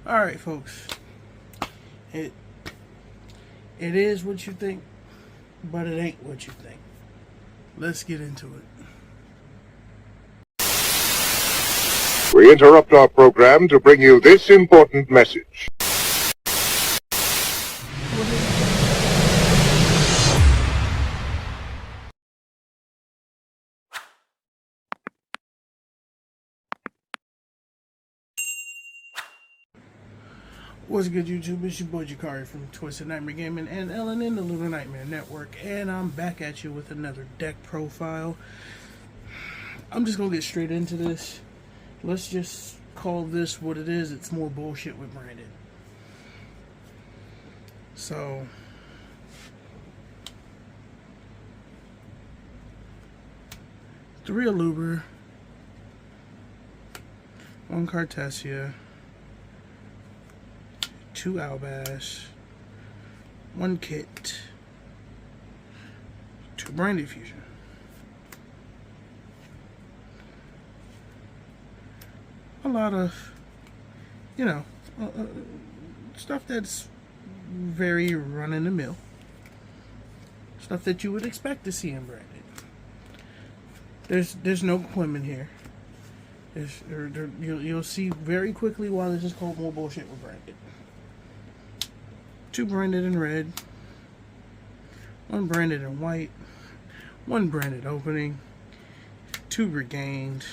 Alright, folks. It is what you think, but it ain't what you think. Let's get into it. We interrupt our program to bring you this important message. What's good, YouTube? It's your boy Jakari from Twisted Nightmare Gaming and Ellen in the Little Nightmare Network, and I'm back at you with another deck profile. I'm just gonna get straight into this. Let's just call this what it is. It's more bullshit with branded. So, three Aluber, one Cartesia, two Albass, one Kit, two Branded Fusion. A lot of, stuff that's very run-in-the-mill. Stuff that you would expect to see in branded. There's no women here. You'll see very quickly why this is called more bullshit with branded. Two branded in red, one branded in white, one branded opening, two regained,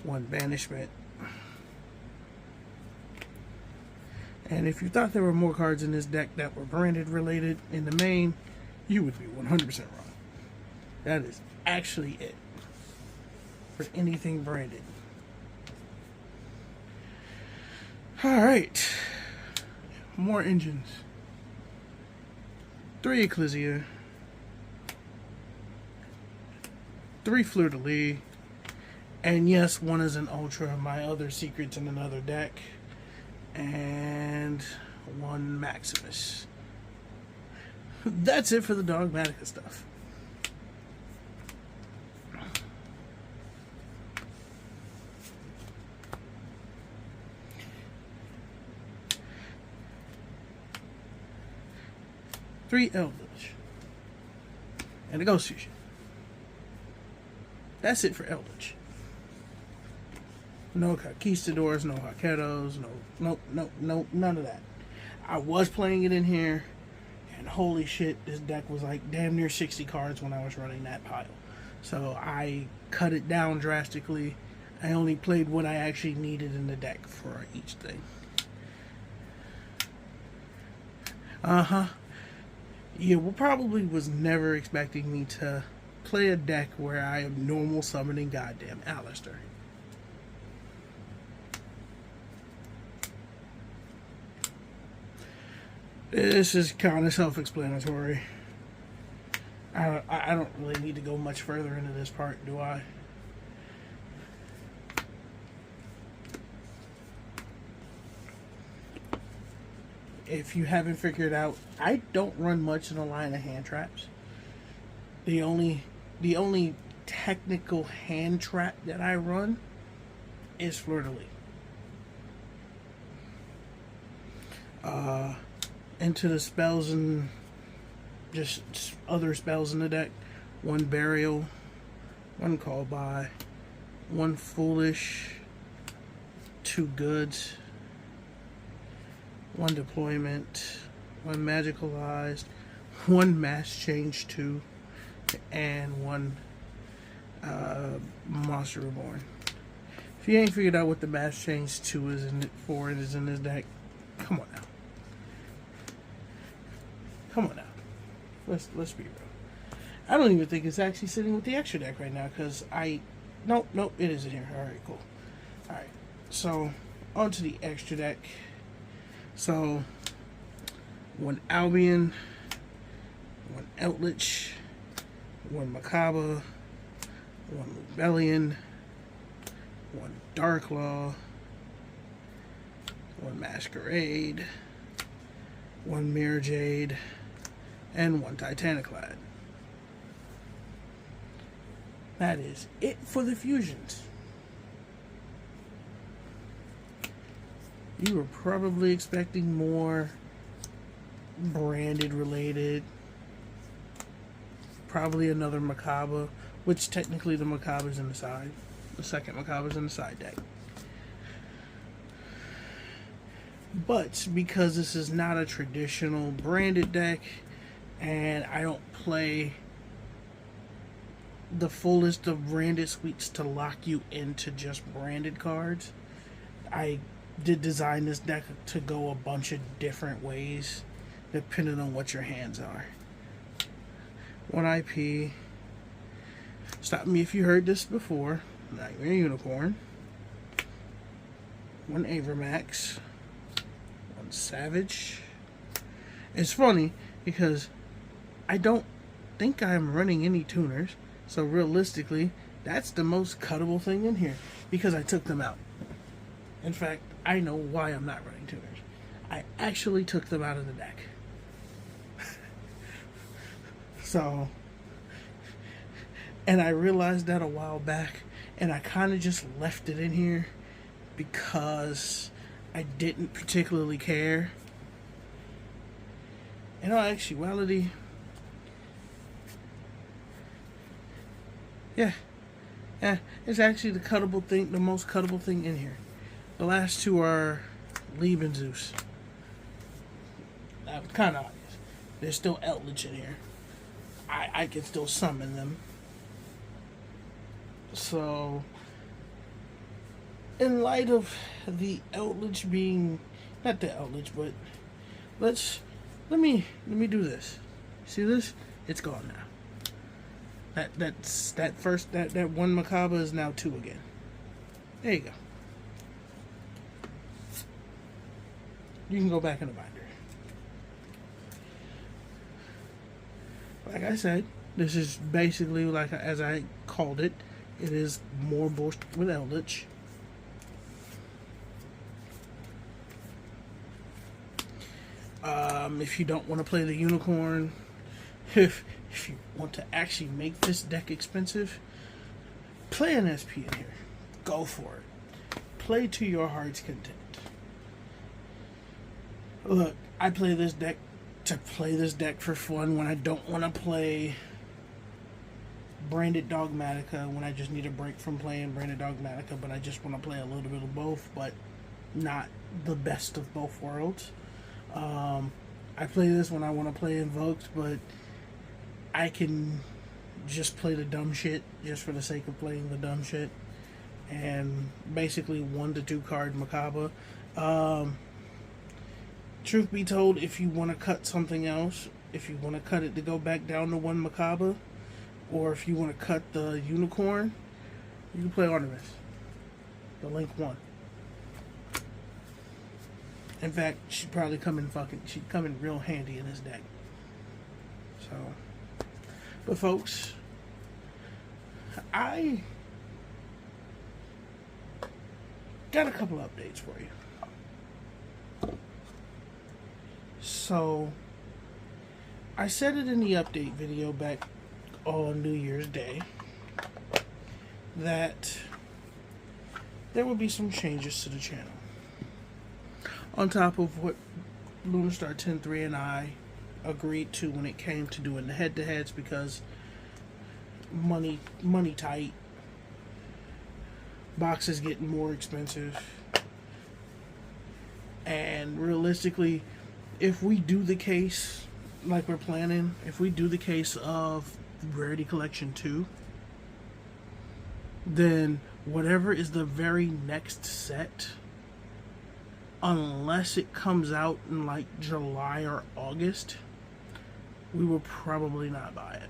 one banishment. And if you thought there were more cards in this deck that were branded related in the main, you would be 100% wrong. That is actually it for anything branded. Alright. More engines. Three Ecclesia. Three Fleur-de-Lis. And yes, one is an Ultra. My other secret's in another deck. And one Maximus. That's it for the Dogmatika stuff. Three Eldlich. And a Ghost Fusion. That's it for Eldlich. No Conquistadors, no Haketos, no, none of that. I was playing it in here, and holy shit, this deck was like damn near 60 cards when I was running that pile. So I cut it down drastically. I only played what I actually needed in the deck for each thing. Yeah, well, probably was never expecting me to play a deck where I am normal summoning goddamn Alistair. This is kind of self-explanatory. I don't really need to go much further into this part, do I? If you haven't figured out, I don't run much in a line of hand traps. The only technical hand trap that I run is Fleur-de-Lis. Into the spells and just other spells in the deck. One Burial, one Call By, one Foolish, two Goods, one Deployment, one Magicalized, one Mass Change 2, and one Monster Reborn. If you ain't figured out what the Mass Change 2 is in it for, it is in this deck. Come on now. Come on now. Let's be real. I don't even think it's actually sitting with the extra deck right now, because nope, it isn't here. Alright, cool. Alright, so on to the extra deck. So, one Albion, one Eldlich, one Macabre, one Rebellion, one Darklaw, one Masquerade, one Mirror Jade, and one Titaniclad. That is it for the fusions. you were probably expecting more branded related. Probably another Macabre, which technically the Macabre's in the side. The second Macabre's in the side deck. But because this is not a traditional branded deck, and I don't play the fullest of branded suites to lock you into just branded cards, I did design this deck to go a bunch of different ways depending on what your hands are. 1 IP. Stop me if you heard this before. Nightmare Unicorn. 1 Avermax. 1 Savage. It's funny because I don't think I'm running any tuners. So realistically, that's the most cuttable thing in here because I took them out. In fact, I know why I'm not running tuners. I actually took them out of the deck. So, and I realized that a while back, and I kind of just left it in here because I didn't particularly care. In all actuality, yeah, it's actually the cuttable thing, the most cuttable thing in here. The last two are Lieb and Zeus. That was kind of obvious. There's still Eldlich in here. I can still summon them. So, in light of the Eldlich being, not the Eldlich, but let me do this. See this? It's gone now. That one Macabre is now 2 again. There you go. You can go back in the binder. Like I said, this is basically like as I called it. It is more bullshit with Eldlich. If you don't want to play the Unicorn, if you want to actually make this deck expensive, play an SP in here. Go for it. Play to your heart's content. Look, I play this deck to play this deck for fun when I don't want to play branded Dogmatika, when I just need a break from playing branded Dogmatika, but I just want to play a little bit of both, but not the best of both worlds. I play this when I want to play Invoked, but I can just play the dumb shit just for the sake of playing the dumb shit. And basically 1 to 2 card Macabre. Truth be told, if you want to cut something else, if you want to cut it to go back down to 1 Macabre, or if you want to cut the Unicorn, you can play Artemis. The Link 1. In fact, she'd probably she'd come in real handy in this deck. So, but folks, I got a couple updates for you. So, I said it in the update video back on New Year's Day that there will be some changes to the channel. On top of what Lunarstar 10-3 and I agreed to when it came to doing the head-to-heads, because money tight, boxes getting more expensive, and realistically, if we do the case like we're planning, if we do the case of Rarity Collection 2, then whatever is the very next set, unless it comes out in like July or August, we will probably not buy it.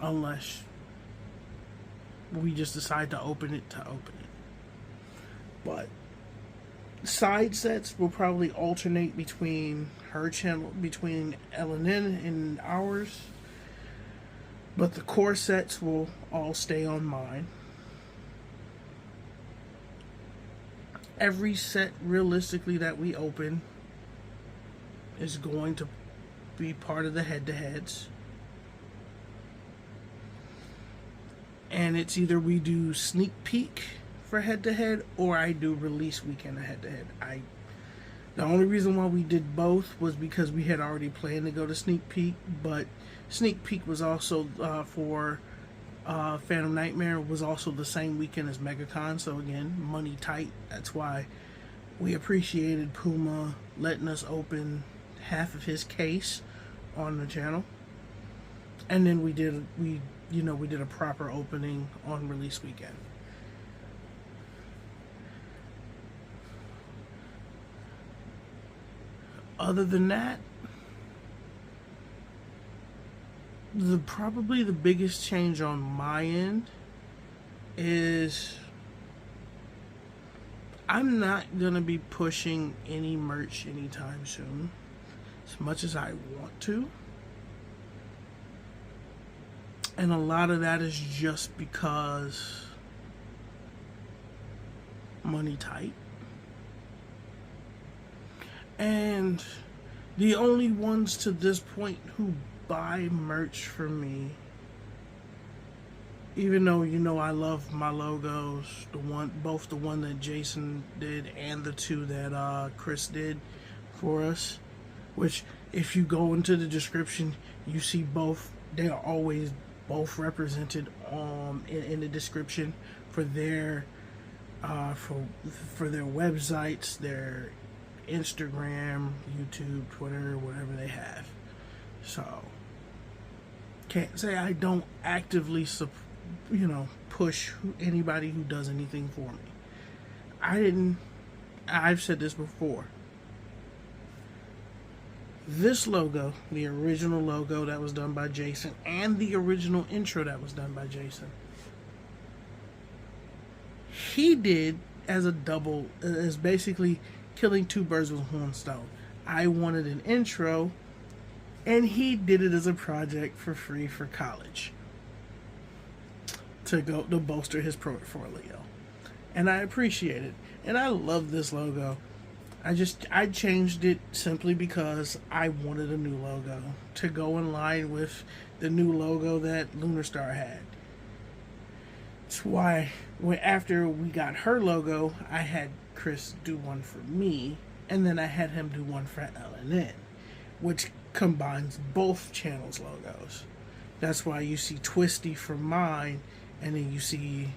Unless we just decide to open it to open it. But side sets will probably alternate between her channel, between LNN and ours. But the core sets will all stay on mine. Every set, realistically, that we open is going to be part of the head-to-heads. And it's either we do sneak peek for head-to-head, or I do release weekend head-to-head. The only reason why we did both was because we had already planned to go to Sneak Peek, but Sneak Peek was also for Phantom Nightmare was also the same weekend as MegaCon, so again, money tight. That's why we appreciated Puma letting us open half of his case on the channel, and then we did a proper opening on release weekend. Other than that, probably the biggest change on my end is I'm not gonna be pushing any merch anytime soon, as much as I want to. And a lot of that is just because money tight. And the only ones to this point who buy merch from me, even though I love my logos, both the one that Jason did and the two that Chris did for us, which if you go into the description, you see both. They are always both represented in the description for their for their websites, their Instagram, YouTube, Twitter, whatever they have. So can't say I don't actively push anybody who does anything for me. I've said this before. This logo, the original logo that was done by Jason, and the original intro that was done by Jason, he did as a double, as basically killing two birds with one stone. I wanted an intro, and he did it as a project for free for college to bolster his portfolio, and I appreciate it. And I love this logo. I changed it simply because I wanted a new logo to go in line with the new logo that Lunar Star had. That's why after we got her logo, I had Chris do one for me, and then I had him do one for LNN, which combines both channels' logos. That's why you see Twisty for mine, and then you see,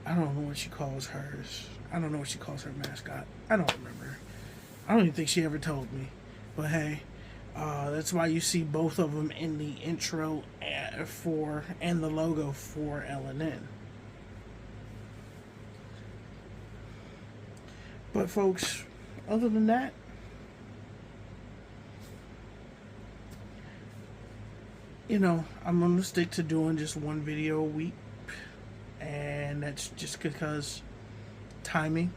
I don't know what she calls hers. I don't know what she calls her mascot. I don't remember. I don't even think she ever told me. But hey, that's why you see both of them in the intro and the logo for LNN. But folks, other than that, I'm going to stick to doing just one video a week. And that's just because timing.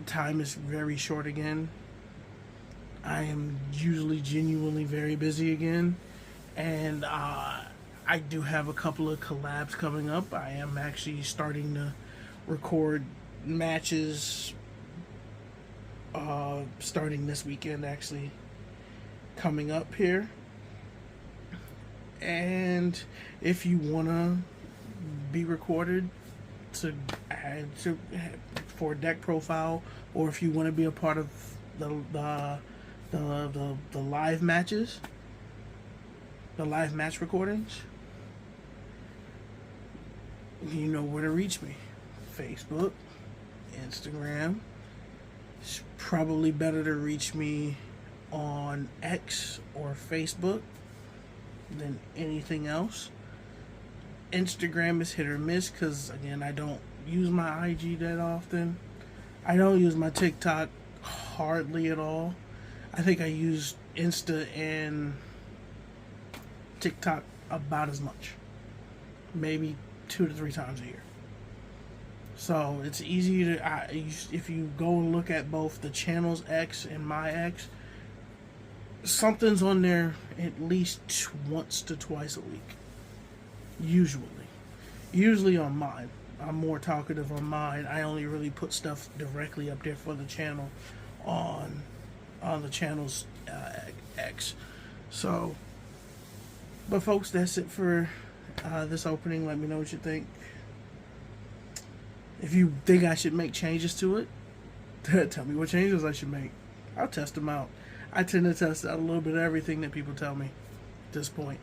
Time is very short again. I am usually genuinely very busy again. And I do have a couple of collabs coming up. I am actually starting to record matches starting this weekend, actually coming up here. And if you want to be recorded for deck profile, or if you want to be a part of the live matches, the live match recordings, you know where to reach me. Facebook, Instagram. It's probably better to reach me on X or Facebook than anything else. Instagram is hit or miss because, again, I don't use my IG that often. I don't use my TikTok hardly at all. I think I use Insta and TikTok about as much. Maybe 2 to 3 times a year. So it's easy to, if you go and look at both the channel's X and my X, something's on there at least once to twice a week. Usually on mine. I'm more talkative on mine. I only really put stuff directly up there for the channel on the channel's X. So, but folks, that's it for this opening. Let me know what you think. If you think I should make changes to it, tell me what changes I should make. I'll test them out. I tend to test out a little bit of everything that people tell me at this point.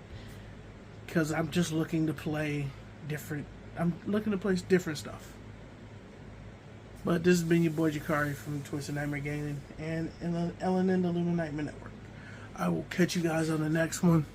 Because I'm just looking to play different. I'm looking to play different stuff. But this has been your boy Jakari from Twisted Nightmare Gaming and Ellen and the Lunar Nightmare Network. I will catch you guys on the next one.